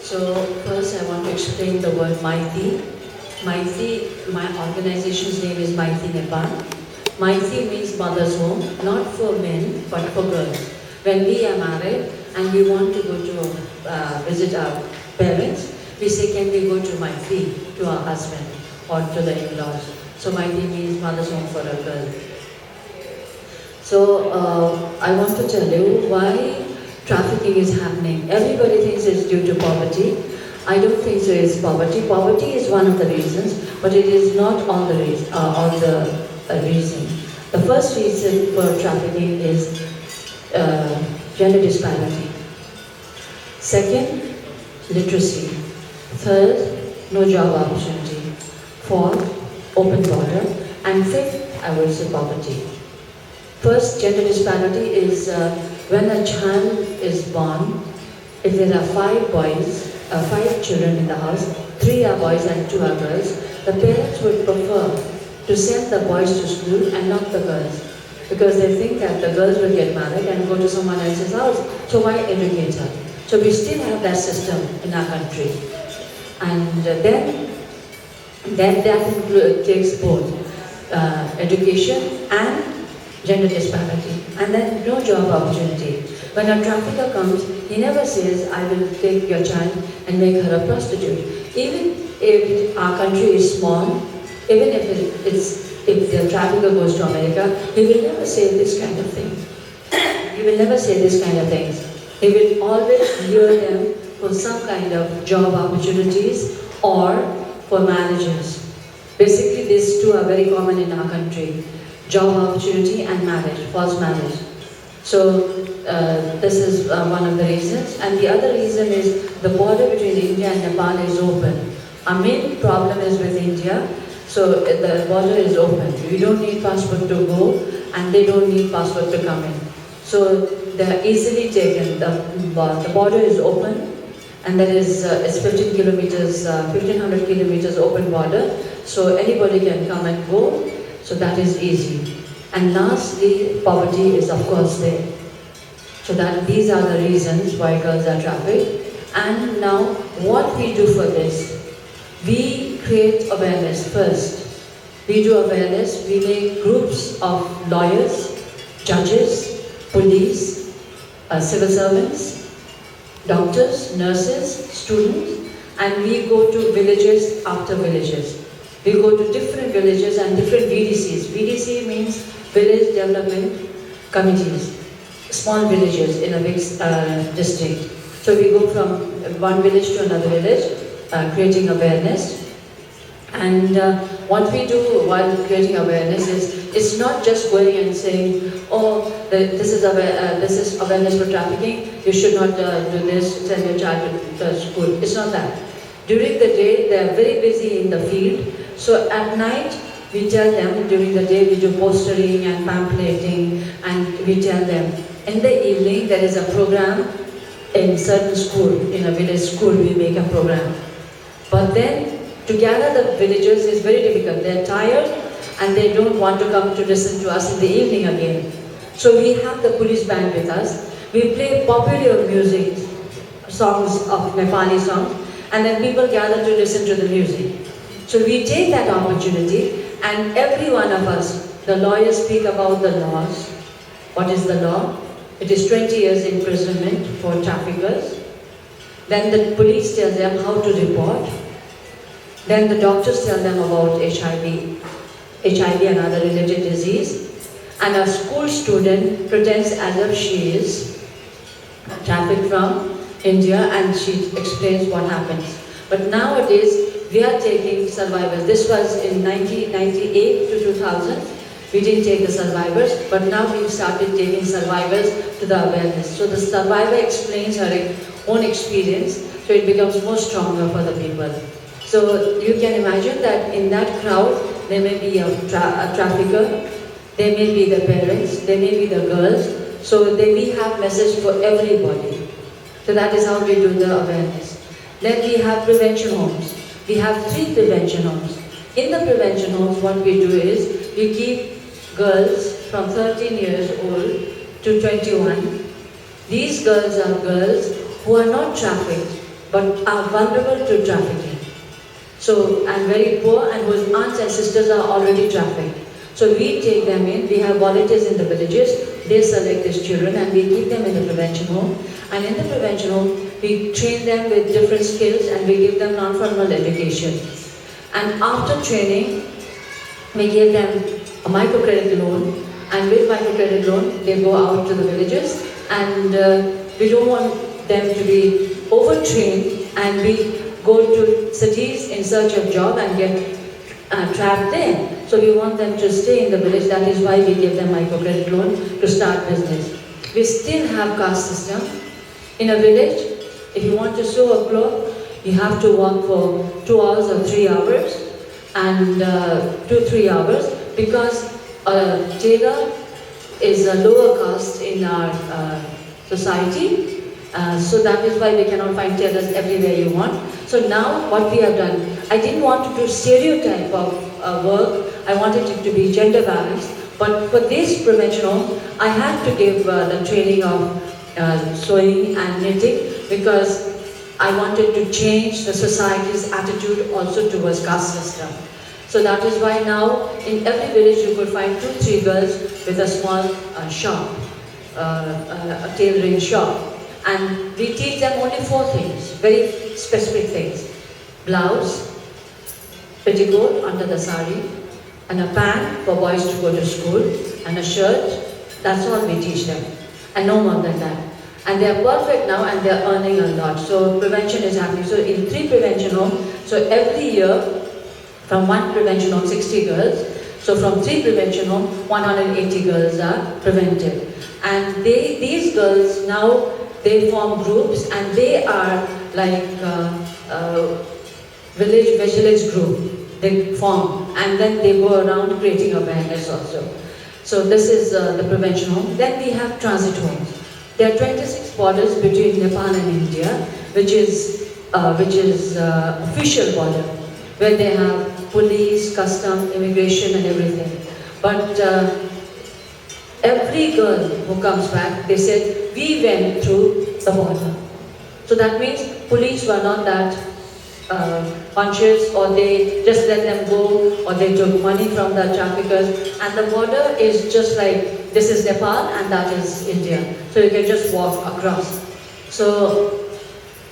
So first I want to explain the word Maiti. Maiti, my organization's name is Maiti Nepal. Maiti means mother's home, not for men, but for girls. When we are married and we want to go to visit our parents, we say, can we go to Maiti, to our husband, or to the in-laws. So Maiti means mother's home for a girl. So I want to tell you why trafficking is happening. Everybody thinks it's due to poverty. I don't think so. It's poverty. Poverty is one of the reasons, but it is not all the reason. The first reason for trafficking is gender disparity. Second, literacy. Third, no job opportunity. Fourth, open border. And fifth, I would say poverty. First, gender disparity is when a child is born, if there are 5 children in the house, 3 are boys and 2 are girls, the parents would prefer to send the boys to school and not the girls. Because they think that the girls will get married and go to someone else's house, so why educate her? So we still have that system in our country. And then that takes both education and gender disparity, and then no job opportunity. When a trafficker comes, he never says, I will take your child and make her a prostitute. Even if our country is small, even if the trafficker goes to America, he will never say this kind of thing. He will never say this kind of things. He will always lure them for some kind of job opportunities or for marriages. Basically, these two are very common in our country. Job opportunity and marriage, false marriage. So this is one of the reasons. And the other reason is the border between India and Nepal is open. Our main problem is with India, so the border is open. We don't need passport to go and they don't need passport to come in. So they are easily taken. The border is open and there is it's 15 kilometers, 1500 kilometers open border. So anybody can come and go. So that is easy. And lastly, poverty is of course there. So these are the reasons why girls are trafficked. And now what we do for this? We create awareness first. We do awareness, we make groups of lawyers, judges, police, civil servants, doctors, nurses, students, and we go to villages after villages. We go to different villages and different VDCs. VDC means Village Development Committees, small villages in a big district. So we go from one village to another village, creating awareness. And what we do while creating awareness is, it's not just going and saying, oh, this is awareness for trafficking, you should not do this, send your child to school. It's not that. During the day, they are very busy in the field. So at night, we tell them, during the day we do postering and pamphleting, and we tell them. In the evening, there is a program in certain school, in a village school, we make a program. But then, to gather the villagers is very difficult. They are tired and they don't want to come to listen to us in the evening again. So we have the police band with us. We play popular music, songs of Nepali songs, and then people gather to listen to the music. So we take that opportunity, and every one of us, the lawyers speak about the laws. What is the law? It is 20 years imprisonment for traffickers. Then the police tell them how to report. Then the doctors tell them about HIV and other related disease. And a school student pretends as if she is trafficked from India and she explains what happens. But nowadays, we are taking survivors. This was in 1998 to 2000. We didn't take the survivors, but now we've started taking survivors to the awareness. So the survivor explains her own experience, so it becomes more stronger for the people. So you can imagine that in that crowd, there may be a trafficker, there may be the parents, there may be the girls. So we have message for everybody. So that is how we do the awareness. Then we have prevention homes. We have 3 prevention homes. In the prevention homes, what we do is, we keep girls from 13 years old to 21. These girls are girls who are not trafficked. but are vulnerable to trafficking. So, and very poor, and whose aunts and sisters are already trafficked. So we take them in, we have volunteers in the villages, they select these children and we keep them in the prevention home. And in the prevention home, we train them with different skills and we give them non-formal education. And after training, we give them a microcredit loan, and with microcredit loan, they go out to the villages, and we don't want them to be overtrained and we go to cities in search of job and get trapped there. So we want them to stay in the village. That is why we give them microcredit loan to start business. We still have caste system. In a village, if you want to sew a cloth, you have to work for 2 hours or 3 hours, and 2-3 hours, because a tailor is a lower caste in our society. So that is why we cannot find tailors everywhere you want. So now what we have done, I didn't want to do stereotype of work. I wanted it to be gender balanced. But for this prevention home, I had to give the training of sewing and knitting, because I wanted to change the society's attitude also towards caste system. So that is why now in every village you could find 2-3 girls with a small shop, a tailoring shop. And we teach them only 4 things, very specific things. Blouse, petticoat under the sari, and a pant for boys to go to school, and a shirt. That's all we teach them, and no more than that. And they are perfect now, and they are earning a lot. So prevention is happening. So in 3 prevention homes, so every year, from 1 prevention home, 60 girls. So from 3 prevention homes, 180 girls are prevented. And these girls now, they form groups, and they are like village group. They form, and then they go around creating awareness also. So this is the prevention home. Then we have transit homes. There are 26 borders between Nepal and India, which is official border, where they have police, custom, immigration, and everything. But every girl who comes back, they said, we went through the border. So that means police were not that conscious, or they just let them go, or they took money from the traffickers. And the border is just like, this is Nepal and that is India. So you can just walk across. So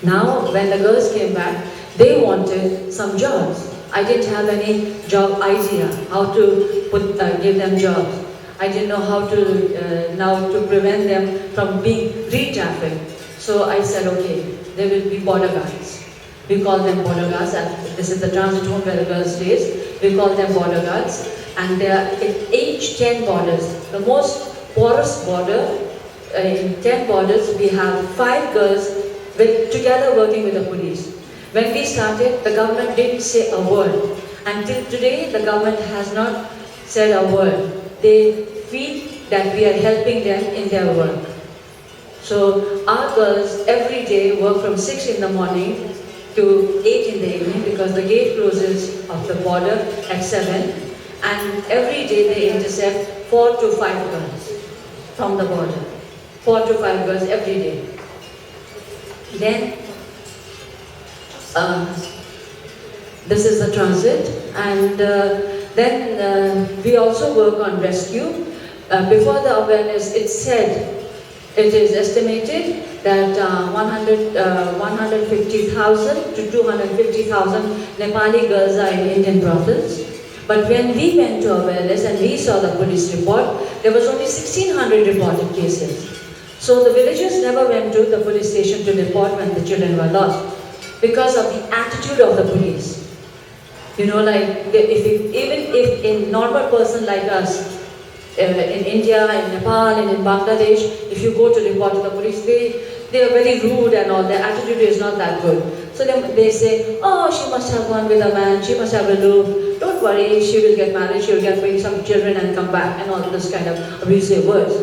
now when the girls came back, they wanted some jobs. I didn't have any job idea, how to give them jobs. I didn't know how to now to prevent them from being re-trafficked. So I said, okay, there will be border guards. We call them border guards. This is the transit home where the girl stays. We call them border guards. And there are in each 10 borders, the most porous border, in 10 borders, we have 5 girls together working with the police. When we started, the government didn't say a word. Until today, the government has not said a word. They feel that we are helping them in their work. So our girls every day work from 6 in the morning to 8 in the evening, because the gate closes of the border at 7. And every day they intercept 4 to 5 girls from the border. 4 to 5 girls every day. Then this is the transit, and then we also work on rescue. Before the awareness, it is estimated that 150,000 to 250,000 Nepali girls are in Indian brothels. But when we went to awareness and we saw the police report, there was only 1,600 reported cases. So the villagers never went to the police station to report when the children were lost, because of the attitude of the police. You know, like, even if a normal person like us, in India, in Nepal, and in Bangladesh, if you go to report to the police, they are very rude and all, their attitude is not that good. So they say, oh, she must have gone with a man, she must have a loop, don't worry, she will get married, she will get bring some children and come back, and all this kind of abusive words.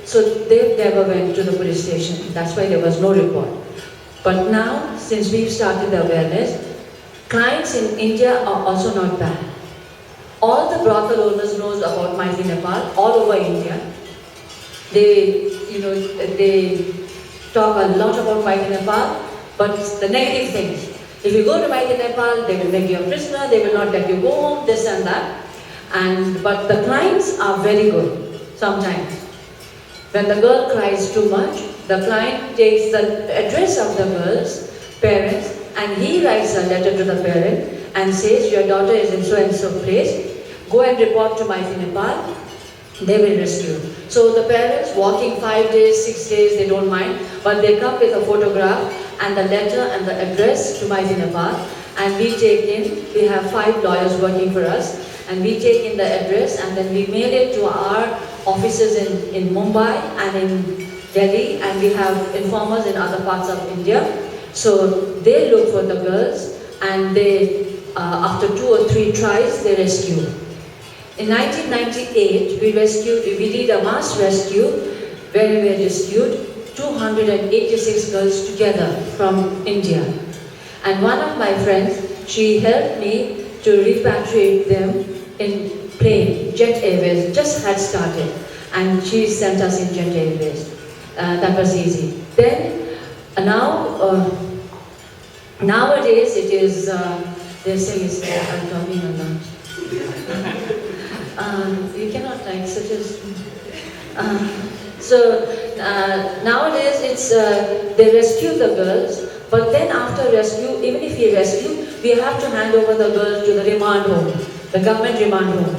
So they never went to the police station. That's why there was no report. But now, since we've started the awareness, clients in India are also not bad. All the brothel owners knows about Mighty Nepal, all over India. They talk a lot about Mighty Nepal, but the negative things. If you go to Mighty Nepal, they will make you a prisoner, they will not let you go home, this and that. But the clients are very good, sometimes. When the girl cries too much, the client takes the address of the girl's parents and he writes a letter to the parent and says, your daughter is in so and so place, go and report to Mighty Nepal, they will rescue. So the parents walking 5 days, 6 days, they don't mind, but they come with a photograph and the letter and the address to Mighty Nepal, and we take in, we have 5 lawyers working for us, and we take in the address and then we mail it to our offices in Mumbai and in Delhi, and we have informers in other parts of India. So they look for the girls and they, after 2 or 3 tries, they rescue. In 1998, we did a mass rescue where we rescued 286 girls together from India. And one of my friends, she helped me to repatriate them in plane, Jet Airways, just had started. And she sent us in Jet Airways. That was easy. Then, nowadays it is, they're saying I'm talking a lot. You cannot like such as... nowadays it's, they rescue the girls, but then after rescue, even if we rescue, we have to hand over the girls to the remand home, the government remand home.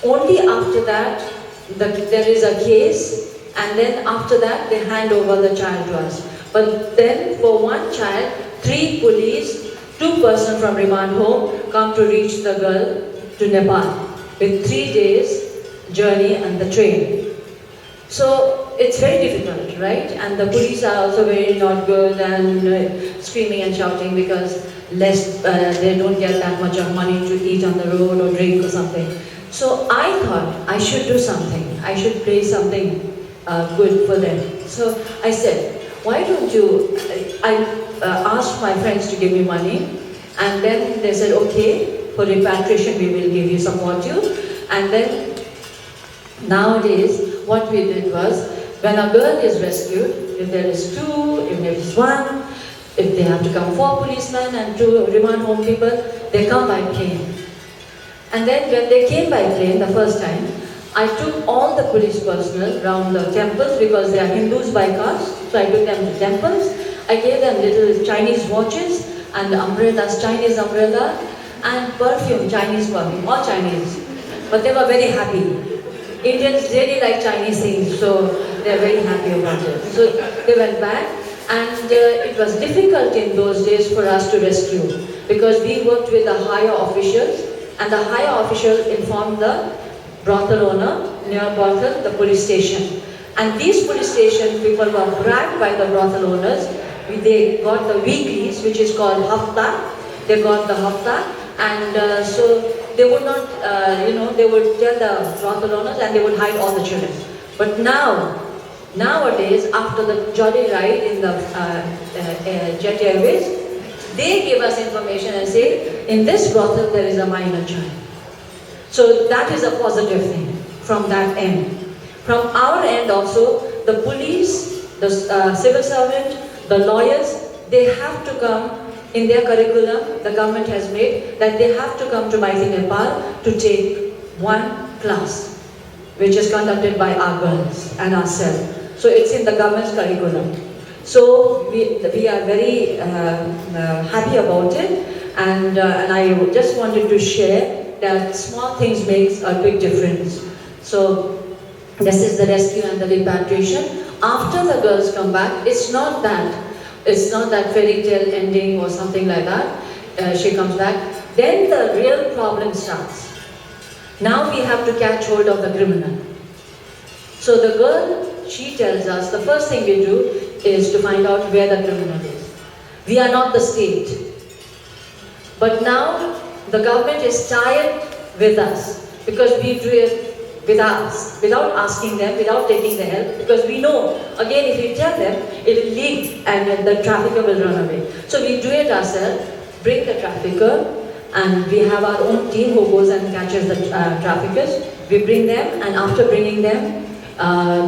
Only after that, there is a case, and then after that, they hand over the child to us. But then, for one child, 3 police, 2 persons from remand home come to reach the girl to Nepal with 3 days journey and the train. So it's very difficult, right? And the police are also very not good and screaming and shouting because they don't get that much of money to eat on the road or drink or something. So I thought I should do something. I should play something good for them. So I said, why don't you, I asked my friends to give me money, and then they said, okay, for repatriation we will give you, support you. And then nowadays what we did was, when a girl is rescued, if there is 2, if there is 1, if they have to come 4 policemen and 2 remand home people, they come by plane. And then when they came by plane the first time, I took all the police personnel around the temples because they are Hindus by caste, so I took them to temples. I gave them little Chinese watches and umbrellas, Chinese umbrella, and perfume, Chinese perfume, all Chinese. But they were very happy. Indians really like Chinese things, so they're very happy about it. So they went back, and it was difficult in those days for us to rescue because we worked with the higher officials, and the higher official informed the brothel owner, near brothel, the police station. And these police station people were bribed by the brothel owners. They got the weeklies, which is called hafta. They got the hafta, and so they would not, they would tell the brothel owners and they would hide all the children. But nowadays, after the jolly ride in the Jet Airways, they give us information and say, in this brothel there is a minor child. So that is a positive thing from that end. From our end also, the police, the civil servant, the lawyers, they have to come in their curriculum. The government has made that they have to come to Mighty Nepal to take 1 class, which is conducted by our girls and ourselves. So it's in the government's curriculum. So we are very happy about it, and I just wanted to share that small things makes a big difference. So this is the rescue and the repatriation. After the girls come back, it's not that fairy tale ending or something like that. She comes back. Then the real problem starts. Now we have to catch hold of the criminal. So the girl, she tells us, the first thing we do is to find out where the criminal is. We are not the state. But now the government is tired with us because we do it with us, without asking them, without taking their help, because we know, again, if we tell them, it will leak and the trafficker will run away. So we do it ourselves, bring the trafficker, and we have our own team who goes and catches the traffickers. We bring them, and after bringing them,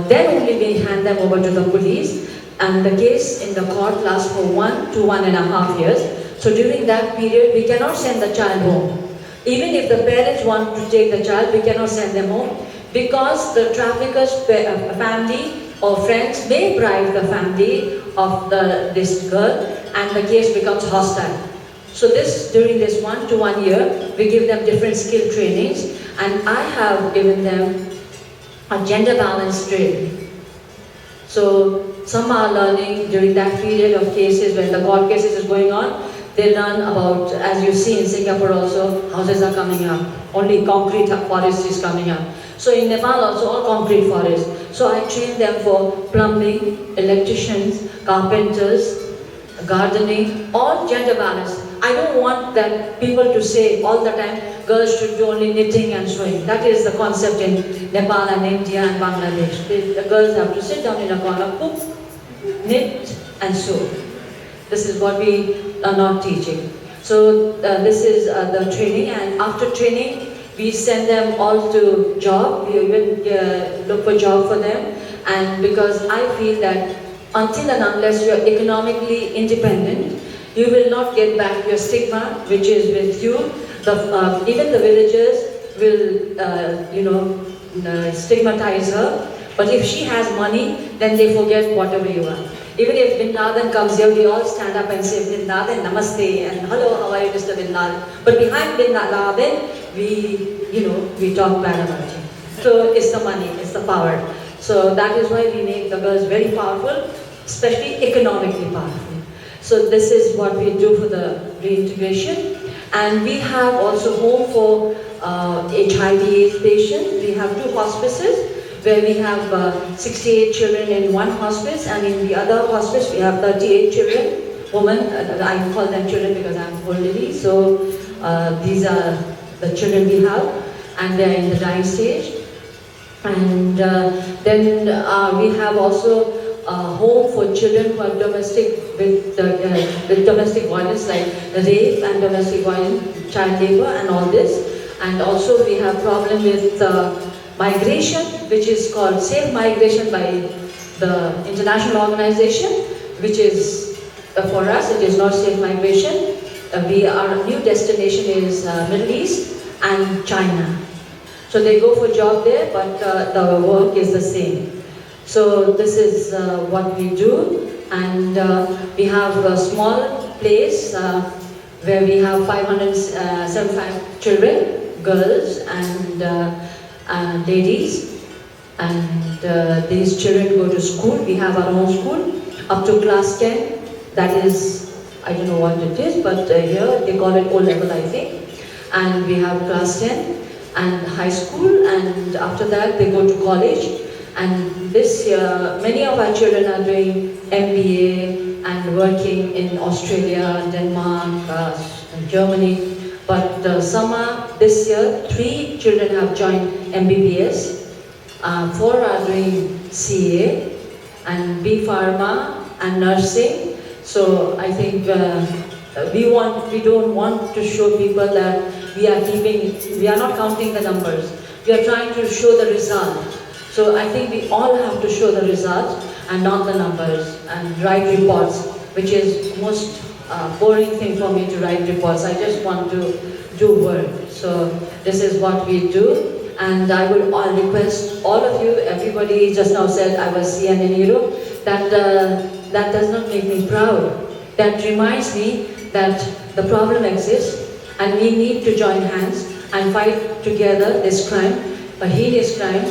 then only we hand them over to the police, and the case in the court lasts for 1 to 1.5 years. So during that period, we cannot send the child home. Even if the parents want to take the child, we cannot send them home because the trafficker's family or friends may bribe the family of this girl and the case becomes hostile. So during this 1 to 1 year, we give them different skill trainings, and I have given them a gender balance training. So some are learning during that period of cases when the court cases is going on. They learn about, as you see in Singapore also, houses are coming up. Only concrete forest is coming up. So in Nepal also all concrete forest. So I train them for plumbing, electricians, carpenters, gardening, all gender balance. I don't want that people to say all the time, girls should do only knitting and sewing. That is the concept in Nepal and India and Bangladesh. The girls have to sit down in a corner, cook, knit and sew. This is what we are not teaching. So this is the training, and after training, we send them all to job. We even look for job for them, and because I feel that until and unless you are economically independent, you will not get back your stigma, which is with you. Even the villagers will, stigmatize her. But if she has money, then they forget whatever you are. Even if Bin Laden comes here, we all stand up and say, Bin Laden, namaste, and hello, how are you, Mr. Bin Laden? But behind Bin Laden, we talk bad about you. So it's the money, it's the power. So that is why we make the girls very powerful, especially economically powerful. So this is what we do for the reintegration. And we have also home for HIV/AIDS patients. We have 2 hospices where we have 68 children in one hospice, and in the other hospice we have 38 children, women. I call them children because I'm old lady. So these are the children we have, and they're in the dying stage. And then we have also a home for children who are domestic with domestic violence, like rape and domestic violence, child labor, and all this. And also we have problem with migration, which is called Safe Migration by the international organization, which is for us it is not safe migration. Our new destination is Middle East and China. So they go for job there, but the work is the same. So this is what we do, and we have a small place where we have 575 children, girls and ladies, and these children go to school. We have our own school up to class 10. That is, I don't know what it is, but here they call it O-level, I think. And we have class 10 and high school, and after that they go to college. And this year, many of our children are doing MBA and working in Australia, Denmark, and Germany. But this year, 3 children have joined MBBS, 4 are doing CA, and B Pharma and nursing. So I think we don't want to show people that we are not counting the numbers. We are trying to show the result. So I think we all have to show the results and not the numbers, and write reports, which is most boring thing for me to write reports. I just want to do work. So this is what we do, and I would request all of you, everybody just now said I was CNN hero, that does not make me proud. That reminds me that the problem exists and we need to join hands and fight together this crime, a heinous crime,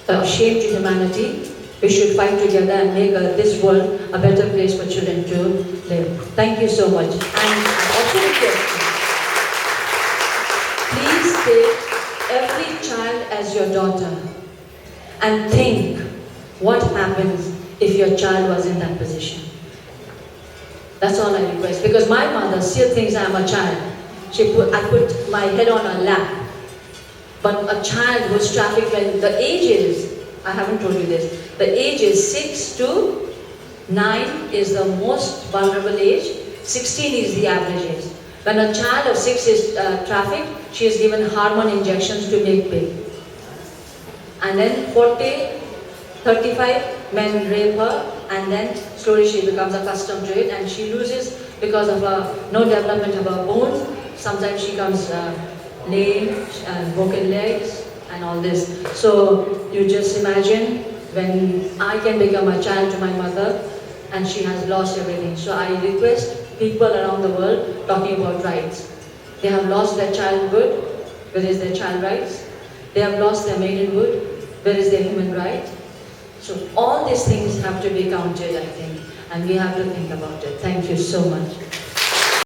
a shame to humanity. We should fight together and make this world a better place for children to live. Thank you so much. And I also request you, please take every child as your daughter and think what happens if your child was in that position. That's all I request. Because my mother still thinks I'm a child. I put my head on her lap. But a child who's trafficked, when the age is, I haven't told you this, the age is 6 to 9 is the most vulnerable age, 16 is the average age. When a child of 6 is trafficked, she is given hormone injections to make big. And then 40, 35, men rape her, and then slowly she becomes accustomed to it, and she loses because of no development of her bones. Sometimes she comes lame, broken legs, and all this. So you just imagine when I can become a child to my mother, and she has lost everything. So I request people around the world talking about rights. They have lost their childhood, where is their child rights? They have lost their maidenhood, where is their human right? So all these things have to be counted, I think, and we have to think about it. Thank you so much.